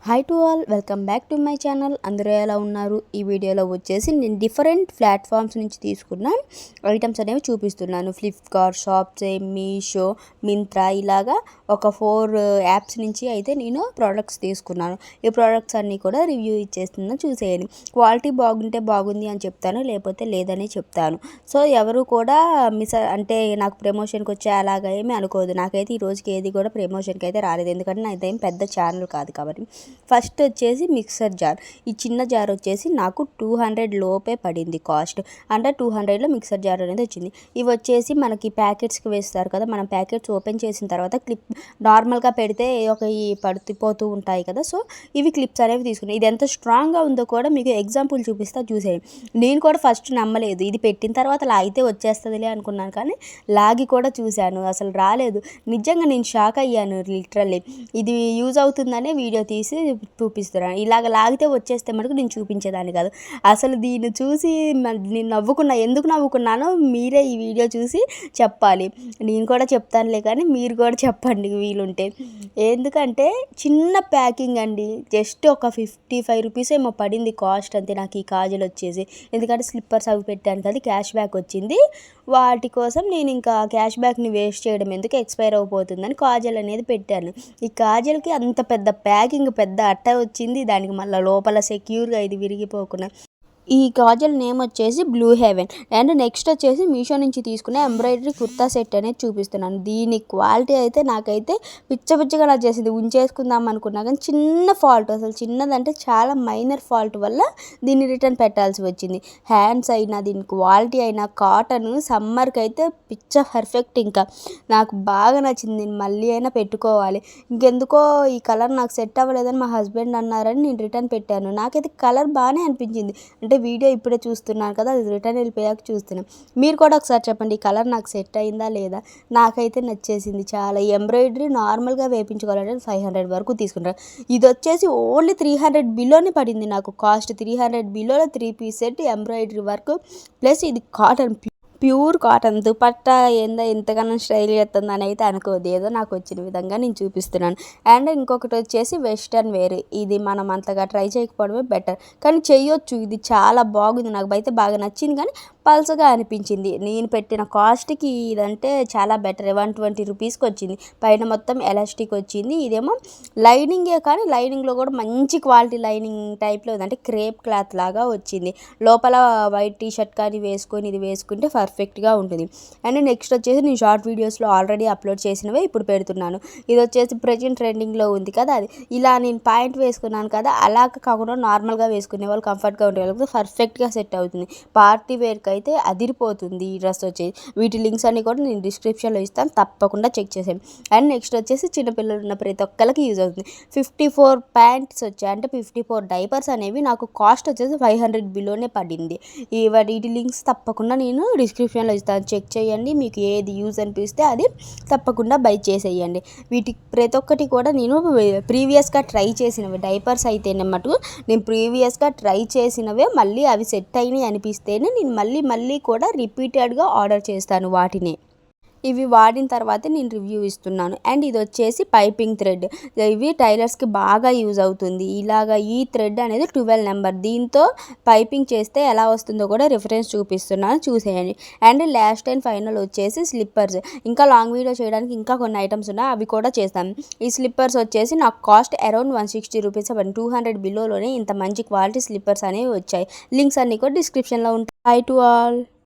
Hi to all, welcome back to my channel. అందరూ ఎలా ఉన్నారు? ఈ వీడియోలో వచ్చేసి నేను డిఫరెంట్ ప్లాట్ఫామ్స్ నుంచి తీసుకున్న ఐటమ్స్ అనేవి చూపిస్తున్నాను. ఫ్లిప్కార్ట్, షాప్సీ, మీషో, మింత్రా ఇలాగా ఒక 4 యాప్స్ నుంచి అయితే నేను ప్రోడక్ట్స్ తీసుకున్నాను. ఈ ప్రోడక్ట్స్ అన్నీ కూడా రివ్యూ ఇచ్చేస్తున్నాను, చూసేయండి. క్వాలిటీ బాగుంటే బాగుంది అని చెప్తాను, లేకపోతే లేదని చెప్తాను. సో ఎవరు కూడా అంటే నాకు ప్రమోషన్కి వచ్చే అలాగా ఏమీ అనుకోదు. నాకైతే ఈ రోజుకి ఏది కూడా ప్రమోషన్కి అయితే రాలేదు, ఎందుకంటే నాదేం పెద్ద ఛానల్ కాదు కాబట్టి. ఫస్ట్ వచ్చేసి మిక్సర్ జార్. ఈ చిన్న జార్ వచ్చేసి నాకు 200 లోపే పడింది కాస్ట్. అంటే 200లో మిక్సర్ జార్ అనేది వచ్చింది. ఇవి వచ్చేసి మనకి ప్యాకెట్స్కి వేస్తారు కదా, మనం ప్యాకెట్స్ ఓపెన్ చేసిన తర్వాత క్లిప్ నార్మల్గా పెడితే ఒక ఈ పడిపోతూ ఉంటాయి కదా, సో ఇవి క్లిప్స్ అనేవి తీసుకున్నాయి. ఇది ఎంత స్ట్రాంగ్గా ఉందో కూడా మీకు ఎగ్జాంపుల్ చూపిస్తా, చూసేయండి. నేను కూడా ఫస్ట్ నమ్మలేదు, ఇది పెట్టిన తర్వాత లాగితే వచ్చేస్తుందిలే అనుకున్నాను, కానీ లాగి కూడా చూశాను, అసలు రాలేదు. నిజంగా నేను షాక్ అయ్యాను లిటరల్లీ. ఇది యూజ్ అవుతుందనే వీడియో తీసి చూపిస్తున్నాను. ఇలాగ లాగితే వచ్చేస్తే మటుకు నేను చూపించేదాన్ని కాదు. అసలు దీన్ని చూసి నేను ఎందుకు నవ్వుకున్నానో మీరే ఈ వీడియో చూసి చెప్పాలి. నేను కూడా చెప్తానులే, కానీ మీరు కూడా చెప్పండి వీలుంటే. ఎందుకంటే చిన్న ప్యాకింగ్ అండి, జస్ట్ ఒక 55 రూపీస్ ఏమో పడింది కాస్ట్ అంతే నాకు ఈ కాజల్ వచ్చేసి. ఎందుకంటే స్లిప్పర్స్ అవి పెట్టాను కదా, క్యాష్ బ్యాక్ వచ్చింది. వాటి కోసం నేను ఇంకా క్యాష్ బ్యాక్ని వేస్ట్ చేయడం ఎందుకు, ఎక్స్పైర్ అయిపోతుందని కాజల్ అనేది పెట్టాను. ఈ కాజల్కి అంత పెద్ద ప్యాకింగ్, పెద్ద అట్ట వచ్చింది, దానికి మళ్ళీ లోపల సెక్యూర్గా ఇది విరిగిపోకుండా. ఈ కాజల్ నేమ్ వచ్చేసి బ్లూ హెవెన్. అండ్ నెక్స్ట్ వచ్చేసి మీషో నుంచి తీసుకునే ఎంబ్రాయిడరీ కుర్తా సెట్ అనేది చూపిస్తున్నాను. దీని క్వాలిటీ అయితే నాకైతే పిచ్చగా నచ్చేసింది. ఉంచేసుకుందాం అనుకున్నా కానీ చిన్న ఫాల్ట్, అసలు చిన్నదంటే చాలా మైనర్ ఫాల్ట్ వల్ల దీన్ని రిటర్న్ పెట్టాల్సి వచ్చింది. హ్యాండ్స్ అయినా దీని క్వాలిటీ అయినా కాటన్ సమ్మర్కి అయితే పిచ్చ పర్ఫెక్ట్. ఇంకా నాకు బాగా నచ్చింది, నేను మళ్ళీ అయినా పెట్టుకోవాలి. ఇంకెందుకో ఈ కలర్ నాకు సెట్ అవ్వలేదని మా హస్బెండ్ అన్నారని నేను రిటర్న్ పెట్టాను. నాకైతే కలర్ బాగానే అనిపించింది. అంటే వీడియో ఇప్పుడే చూస్తున్నాను కదా, అది రిటర్న్ వెళ్ళిపోయాక చూస్తున్నాను. మీరు కూడా ఒకసారి చెప్పండి, ఈ కలర్ నాకు సెట్ అయిందా లేదా. నాకైతే నచ్చేసింది చాలా. ఈ ఎంబ్రాయిడరీ నార్మల్గా వేయించుకోవాలంటే 500 వరకు తీసుకుంటారు. ఇది వచ్చేసి ఓన్లీ 300 బిలోనే పడింది నాకు కాస్ట్. 300 బిలోలో 3 piece set embroidery work plus ఇది కాటన్, ప్యూర్ కాటన్. దుపట్టా ఏందో ఇంతగానో స్టైల్ చేస్తుందని అయితే అనుకోదు, ఏదో నాకు వచ్చిన విధంగా నేను చూపిస్తున్నాను. అండ్ ఇంకొకటి వచ్చేసి వెస్టర్న్ వేర్. ఇది మనం అంతగా ట్రై చేయకపోవడమే బెటర్, కానీ చెయ్యొచ్చు. ఇది చాలా బాగుంది, నాకు అయితే బాగా నచ్చింది, కానీ పల్సగా అనిపించింది. నేను పెట్టిన కాస్ట్కి ఇదంటే చాలా బెటర్. 120 రూపీస్కి వచ్చింది. పైన మొత్తం ఎలాస్టిక్ వచ్చింది. ఇదేమో లైనింగే, కానీ లైనింగ్లో కూడా మంచి క్వాలిటీ లైనింగ్ టైప్లో ఉంది, అంటే క్రేప్ క్లాత్ లాగా వచ్చింది. లోపల వైట్ టీ షర్ట్ కానీ వేసుకొని ఇది వేసుకుంటే పర్ఫెక్ట్గా ఉంటుంది. అండ్ నెక్స్ట్ వచ్చేసి నేను షార్ట్ వీడియోస్లో ఆల్రెడీ అప్లోడ్ చేసినవే ఇప్పుడు పెడుతున్నాను. ఇది వచ్చేసి ప్రెజెంట్ ట్రెండింగ్లో ఉంది కదా, అది ఇలా నేను పాయింట్ వేసుకున్నాను కదా, అలాగ కాకుండా నార్మల్గా వేసుకునే వాళ్ళు, కంఫర్ట్గా ఉండే వాళ్ళకి పర్ఫెక్ట్గా సెట్ అవుతుంది. పార్టీ వేర్కి అయితే అదిరిపోతుంది ఈ డ్రెస్ వచ్చేసి. వీటి లింక్స్ అన్ని కూడా నేను డిస్క్రిప్షన్లో ఇస్తాను, తప్పకుండా చెక్ చేసాను. అండ్ నెక్స్ట్ వచ్చేసి చిన్నపిల్లలు ఉన్న ప్రతి ఒక్కరికి యూజ్ అవుతుంది. 54 ప్యాంట్స్ వచ్చాయి, అంటే 54 డైపర్స్ అనేవి నాకు కాస్ట్ వచ్చేసి 500 బిలోనే పడింది. వీటి లింక్స్ తప్పకుండా నేను డిస్క్రిప్షన్లో ఇస్తాను, చెక్ చేయండి. మీకు ఏది యూజ్ అనిపిస్తే అది తప్పకుండా బై చేసేయండి. వీటి ప్రతి ఒక్కటి కూడా నేను ప్రీవియస్గా ట్రై చేసినవి డైపర్స్ అయితేనమాట, నేను ప్రీవియస్గా ట్రై చేసినవే మళ్ళీ అవి సెట్ అయినాయి అనిపిస్తేనే నేను మళ్ళీ కూడా రిపీటెడ్గా ఆర్డర్ చేస్తాను వాటిని. ఇవి వాడిన తర్వాత నేను రివ్యూ ఇస్తున్నాను. అండ్ ఇది వచ్చేసి పైపింగ్ థ్రెడ్. ఇవి టైలర్స్కి బాగా యూజ్ అవుతుంది. ఇలాగా ఈ థ్రెడ్ అనేది 12 నెంబర్. దీంతో పైపింగ్ చేస్తే ఎలా వస్తుందో కూడా రిఫరెన్స్ చూపిస్తున్నాను, చూసేయండి. అండ్ లాస్ట్ అండ్ ఫైనల్ వచ్చేసి స్లిప్పర్స్. ఇంకా లాంగ్ వీడియో చేయడానికి ఇంకా కొన్ని ఐటమ్స్ ఉన్నాయి, అవి కూడా చేస్తాను. ఈ స్లిప్పర్స్ వచ్చేసి నాకు కాస్ట్ అరౌండ్ 160 రూపీస్. 200 బిలోలోనే ఇంత మంచి క్వాలిటీ స్లిప్పర్స్ అనేవి వచ్చాయి. లింక్స్ అన్నీ కూడా డిస్క్రిప్షన్లో ఉంటాయి. By to all.